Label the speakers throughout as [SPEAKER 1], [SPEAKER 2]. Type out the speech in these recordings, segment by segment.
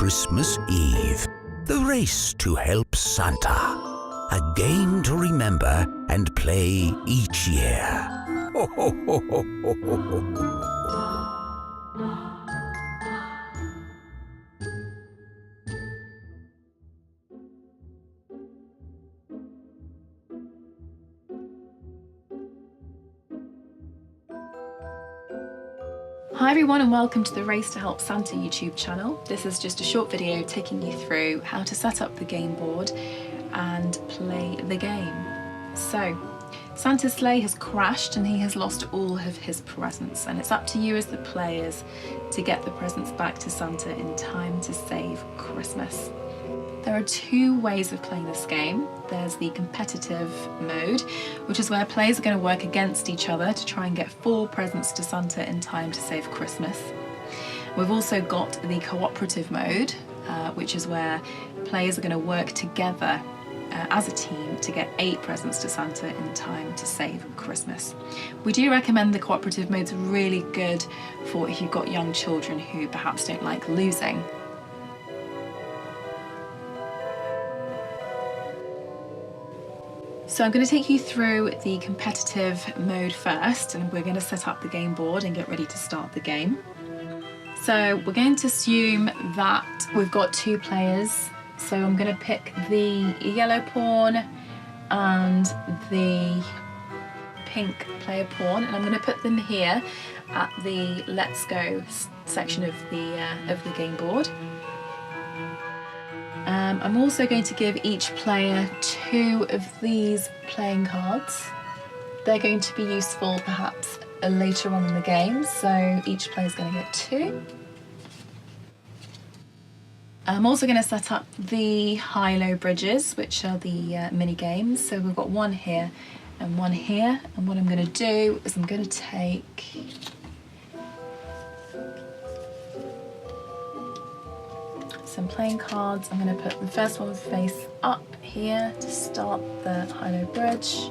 [SPEAKER 1] Christmas Eve, the race to help Santa. A game to remember and play each year. Ho, ho, ho, ho, ho, ho, ho.
[SPEAKER 2] Hi everyone and welcome to the Race to Help Santa YouTube channel. This is just a short video taking you through how to set up the game board and play the game. So, Santa's sleigh has crashed and he has lost all of his presents, and it's up to you as the players to get the presents back to Santa in time to save Christmas. There are two ways of playing this game. There's the competitive mode, which is where players are going to work against each other to try and get 4 presents to Santa in time to save Christmas. We've also got the cooperative mode, which is where players are going to work together as a team to get 8 presents to Santa in time to save Christmas. We do recommend the cooperative mode's really good for if you've got young children who perhaps don't like losing. So I'm going to take you through the competitive mode first, and we're going to set up the game board and get ready to start the game. So we're going to assume that we've got 2 players. So I'm going to pick the yellow pawn and the pink player pawn, and I'm going to put them here at the Let's Go section of the game board. I'm also going to give each player 2 of these playing cards. They're going to be useful perhaps later on in the game, so each player is going to get 2. I'm also going to set up the high-low bridges, which are the mini games. So we've got one here and one here, and what I'm going to do is I'm going to take some playing cards. I'm going to put the first one face up here to start the high-low bridge,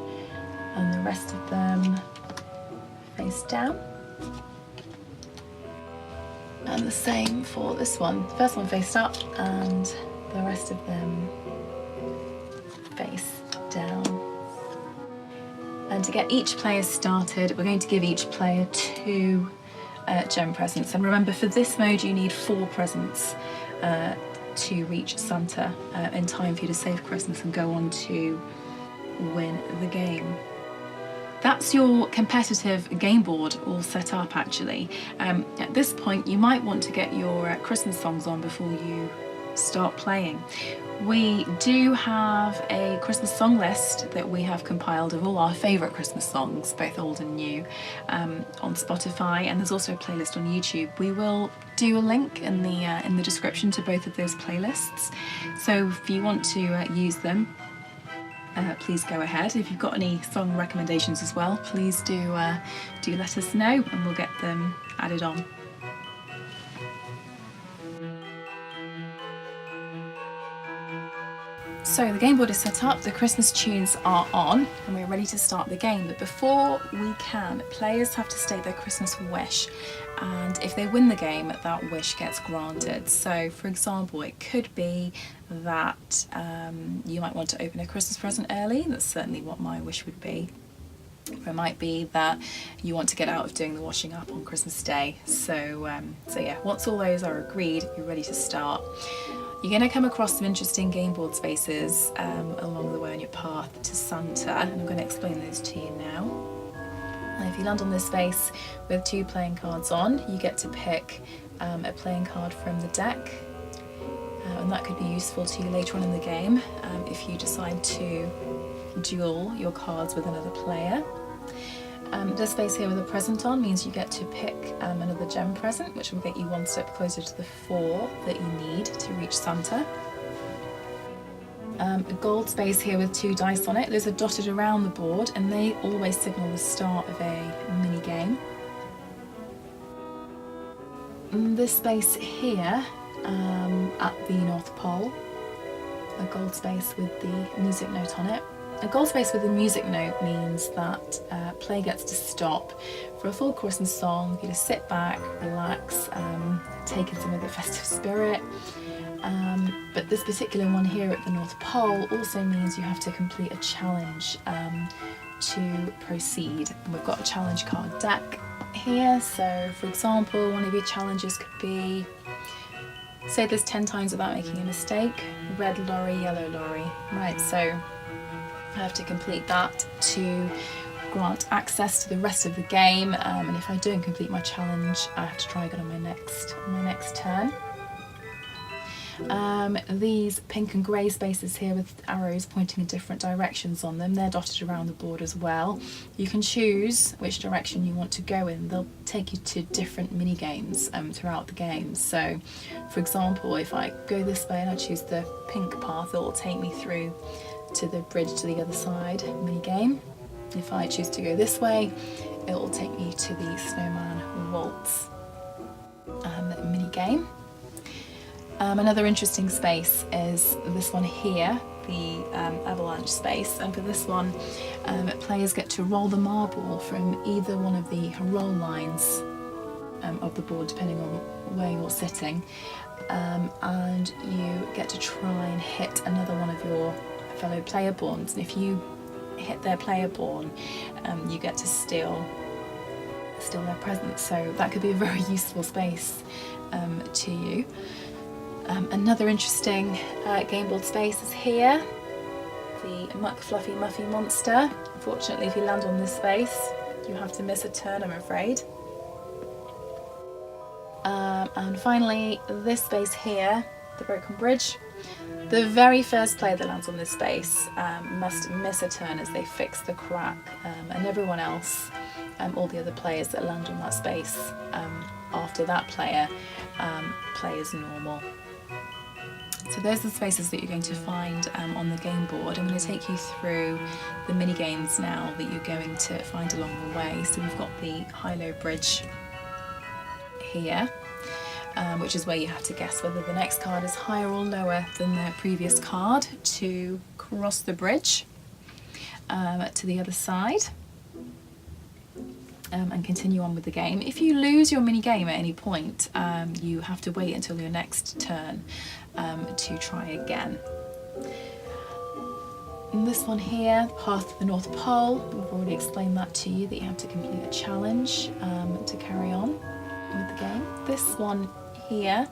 [SPEAKER 2] and the rest of them face down. And the same for this one. The first one faced up and the rest of them face down. And to get each player started, we're going to give each player 2 gem presents. And remember, for this mode you need 4 presents to reach Santa in time for you to save Christmas and go on to win the game. That's your competitive game board all set up actually. At this point you might want to get your Christmas songs on before you start playing. We do have a Christmas song list that we have compiled of all our favourite Christmas songs, both old and new, on Spotify, and there's also a playlist on YouTube. We will do a link in the description to both of those playlists, so if you want to use them, please go ahead. If you've got any song recommendations as well, please do let us know and we'll get them added on. So the game board is set up, the Christmas tunes are on, and we're ready to start the game. But before we can, players have to state their Christmas wish, and if they win the game, that wish gets granted. So for example, it could be that you might want to open a Christmas present early. That's certainly what my wish would be. Or it might be that you want to get out of doing the washing up on Christmas Day. So yeah, once all those are agreed, you're ready to start. You're going to come across some interesting game board spaces along the way on your path to Santa, and I'm going to explain those to you now. And if you land on this space with 2 playing cards on, you get to pick a playing card from the deck, and that could be useful to you later on in the game if you decide to duel your cards with another player. This space here with a present on means you get to pick another gem present, which will get you 1 step closer to the 4 that you need to reach Santa. A gold space here with 2 dice on it. Those are dotted around the board and they always signal the start of a mini game. This space here at the North Pole, a gold space with the music note on it. A goal space with a music note means that play gets to stop for a full Christmas song. You just sit back, relax, take in some of the festive spirit. But this particular one here at the North Pole also means you have to complete a challenge to proceed. And we've got a challenge card deck here. So for example, one of your challenges could be, say this 10 times without making a mistake. Red lorry, yellow lorry. Right, so I have to complete that to grant access to the rest of the game, and if I don't complete my challenge, I have to try again on my next turn. These pink and grey spaces here with arrows pointing in different directions on them, they're dotted around the board as well. You can choose which direction you want to go in. They'll take you to different mini games throughout the game. So for example, if I go this way and I choose the pink path, it will take me through to the bridge to the other side mini game. If I choose to go this way, it will take me to the snowman waltz mini game. Another interesting space is this one here, the avalanche space, and for this one players get to roll the marble from either one of the roll lines of the board depending on where you're sitting, and you get to try and hit another one of your fellow player pawns, and if you hit their player pawn, you get to steal their presents, so that could be a very useful space to you. Another interesting game board space is here, the Muck Fluffy Muffy Monster. Unfortunately, if you land on this space, you have to miss a turn, I'm afraid. And finally, this space here, the Broken Bridge. The very first player that lands on this space must miss a turn as they fix the crack, and everyone else, all the other players that land on that space after that player, play as normal. So those are the spaces that you're going to find on the game board. I'm going to take you through the mini games now that you're going to find along the way. So we've got the high-low bridge here, which is where you have to guess whether the next card is higher or lower than the previous card to cross the bridge to the other side. And continue on with the game. If you lose your mini game at any point, you have to wait until your next turn to try again. And this one here, Path to the North Pole, we've already explained that to you, that you have to complete a challenge to carry on with the game. This one here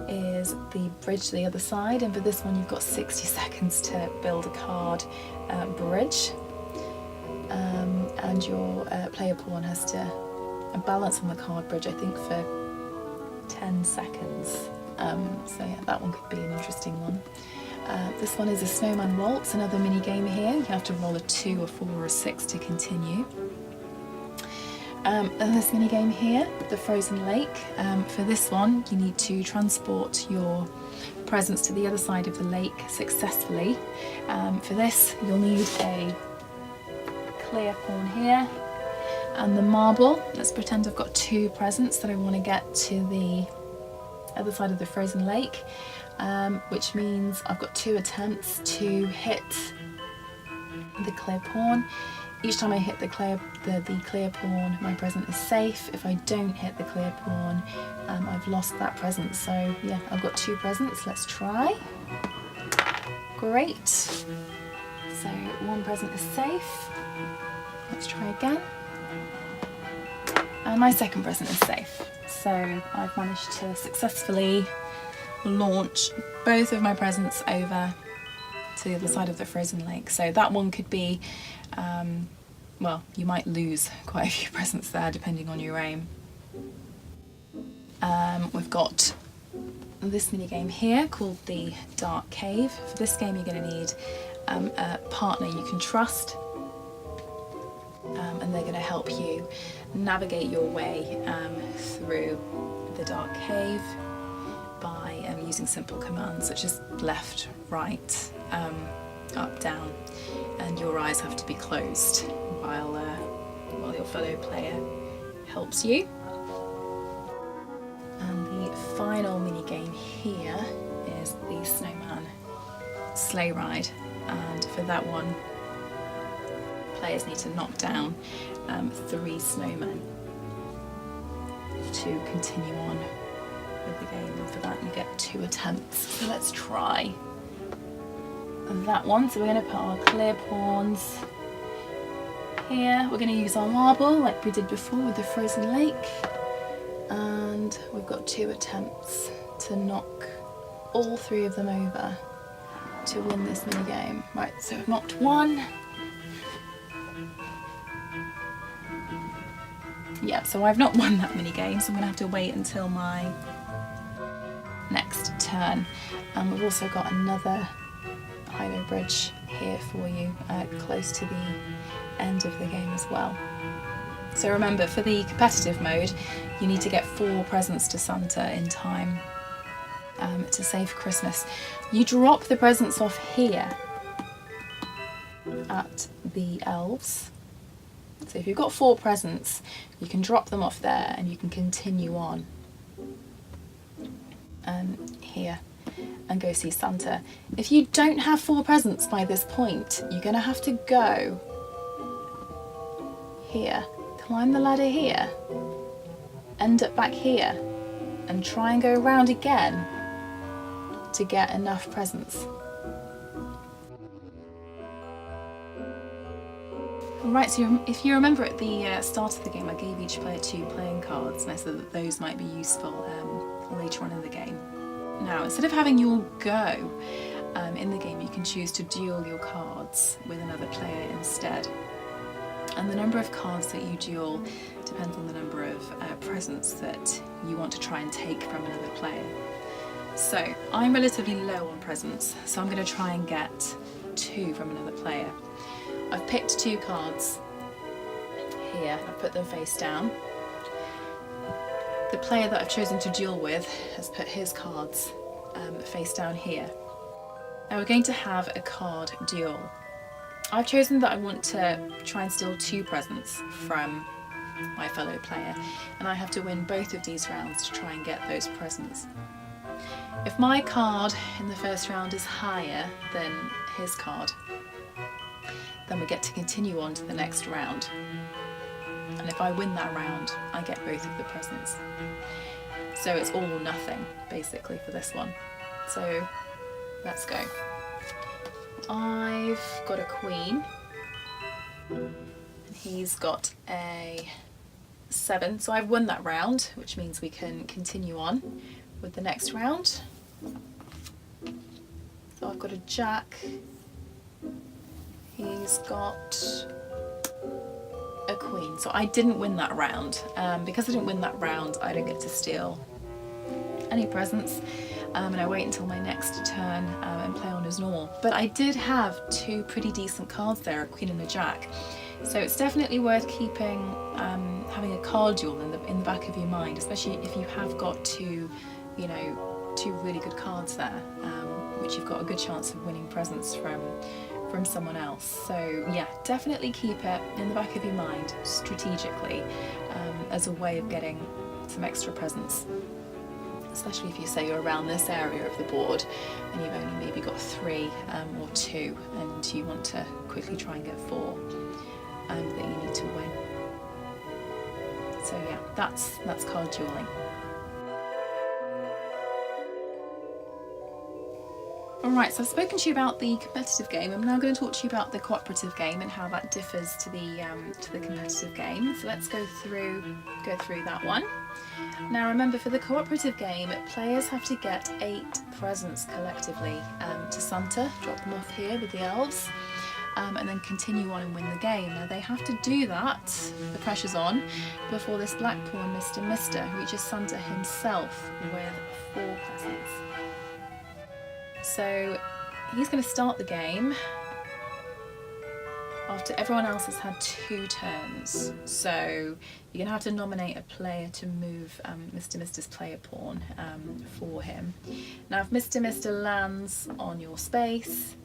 [SPEAKER 2] is the bridge to the other side, and for this one you've got 60 seconds to build a card bridge. And your player pawn has to balance on the card bridge, I think, for 10 seconds. So yeah, that one could be an interesting one. This one is a snowman waltz, another mini game here. You have to roll a 2, a 4 or a 6 to continue. And this mini game here, the frozen lake. For this one, you need to transport your presents to the other side of the lake successfully. For this, you'll need a clear pawn here and the marble. Let's pretend I've got 2 presents that I want to get to the other side of the frozen lake, which means I've got 2 attempts to hit the clear pawn. Each time I hit the clear pawn, my present is safe. If I don't hit the clear pawn, I've lost that present. So yeah, I've got 2 presents. Let's try. Great. So 1 present is safe. Let's try again. And my 2nd present is safe. So I've managed to successfully launch both of my presents over to the other side of the frozen lake. So that one could be, well, you might lose quite a few presents there depending on your aim. We've got this mini game here called the Dark Cave. For this game you're going to need a partner you can trust, and they're going to help you navigate your way through the dark cave by using simple commands such as left, right, up, down, and your eyes have to be closed while your fellow player helps you. And the final mini game here is the snowman sleigh ride, and for that one players need to knock down 3 snowmen to continue on with the game, and for that you get 2 attempts. So let's try that one. So we're going to put our clear pawns here. We're going to use our marble like we did before with the frozen lake, and we've got 2 attempts to knock all 3 of them over to win this mini game. Right, so I've knocked 1. Yeah, so I've not won that mini game, so I'm going to have to wait until my next turn. And we've also got another high-low bridge here for you, close to the end of the game as well. So remember, for the competitive mode, you need to get 4 presents to Santa in time to save Christmas. You drop the presents off here at the elves. So if you've got 4 presents, you can drop them off there and you can continue on here and go see Santa. If you don't have 4 presents by this point, you're going to have to go here, climb the ladder here, end up back here, and try and go around again to get enough presents. Right, so if you remember at the start of the game, I gave each player 2 playing cards, and I said that those might be useful later on in the game. Now, instead of having your go in the game, you can choose to duel your cards with another player instead. And the number of cards that you duel depends on the number of presents that you want to try and take from another player. So, I'm relatively low on presents, so I'm going to try and get 2 from another player. I've picked 2 cards here, I've put them face down. The player that I've chosen to duel with has put his cards face down here. Now we're going to have a card duel. I've chosen that I want to try and steal 2 presents from my fellow player, and I have to win both of these rounds to try and get those presents. If my card in the first round is higher than his card, then we get to continue on to the next round. And if I win that round, I get both of the presents. So it's all or nothing, basically, for this one. So let's go. I've got a queen, and he's got a 7, so I've won that round, which means we can continue on with the next round. So I've got a jack. He's got a queen. So I didn't win that round. Because I didn't win that round, I don't get to steal any presents. And I wait until my next turn and play on as normal. But I did have 2 pretty decent cards there, a queen and a jack. So it's definitely worth keeping, having a card duel in the back of your mind, especially if you have got 2 really good cards there, which you've got a good chance of winning presents from someone else. So yeah, definitely keep it in the back of your mind strategically as a way of getting some extra presents, especially if you say you're around this area of the board and you've only maybe got 3 or 2 and you want to quickly try and get 4 that you need to win. So yeah, that's card dueling. Alright, so I've spoken to you about the competitive game. I'm now going to talk to you about the cooperative game and how that differs to the competitive game. So let's go through that one. Now remember, for the cooperative game, players have to get 8 presents collectively to Santa, drop them off here with the elves, and then continue on and win the game. Now they have to do that, the pressure's on, before this black pawn Mr. reaches Santa himself with 4 presents. So he's going to start the game after everyone else has had 2 turns. So you're going to have to nominate a player to move Mr.'s player pawn for him. Now if Mr. lands on your space,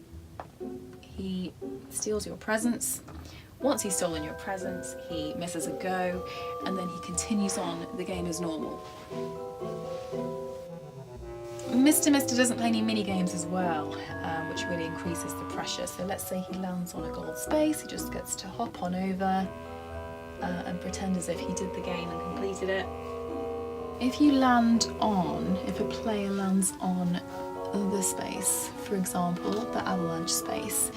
[SPEAKER 2] he steals your presents. Once he's stolen your presents, he misses a go, and then he continues on the game as normal. Mr. doesn't play any mini games as well, which really increases the pressure. So let's say he lands on a gold space, he just gets to hop on over and pretend as if he did the game and completed it. If a player lands on the space, for example, the avalanche space,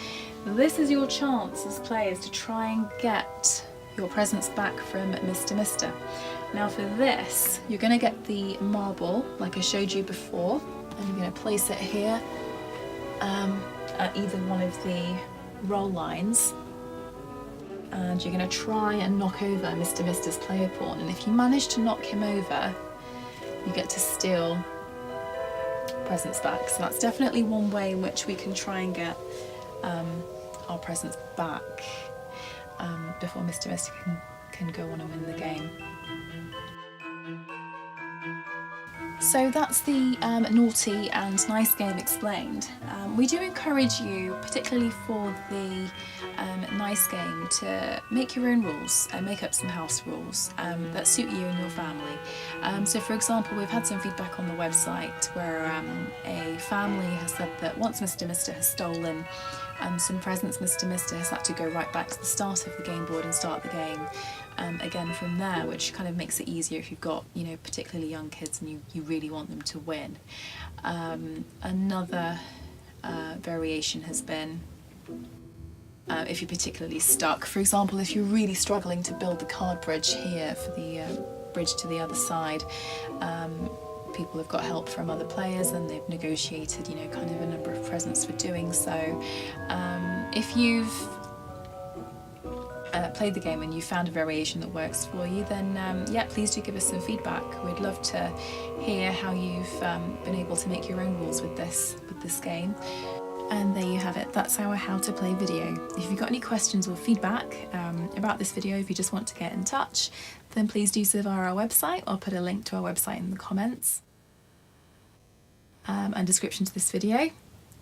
[SPEAKER 2] this is your chance as players to try and get your presents back from Mr. Now for this, you're going to get the marble, like I showed you before, and you're going to place it here at either one of the roll lines, and you're going to try and knock over Mr.'s player pawn, and if you manage to knock him over, you get to steal presents back. So that's definitely one way in which we can try and get our presents back before Mr. can go on and win the game. So that's the naughty and nice game explained. We do encourage you, particularly for the nice game, to make your own rules and make up some house rules that suit you and your family. So for example, we've had some feedback on the website where a family has said that once Mr. has stolen some presents, Mr. has had to go right back to the start of the game board and start the game again from there, which kind of makes it easier if you've got, you know, particularly young kids and you really want them to win. Another variation has been if you're particularly stuck. For example, if you're really struggling to build the card bridge here for the bridge to the other side, people have got help from other players and they've negotiated, you know, kind of a number of presents for doing so. If you've played the game and you found a variation that works for you, then yeah, please do give us some feedback. We'd love to hear how you've been able to make your own rules with this game. And there you have it. That's our how to play video. If you've got any questions or feedback about this video, if you just want to get in touch, then please do so via our website. I'll put a link to our website in the comments and description to this video.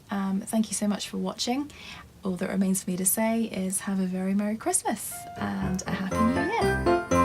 [SPEAKER 2] Thank you so much for watching. All that remains for me to say is have a very Merry Christmas and a Happy New Year.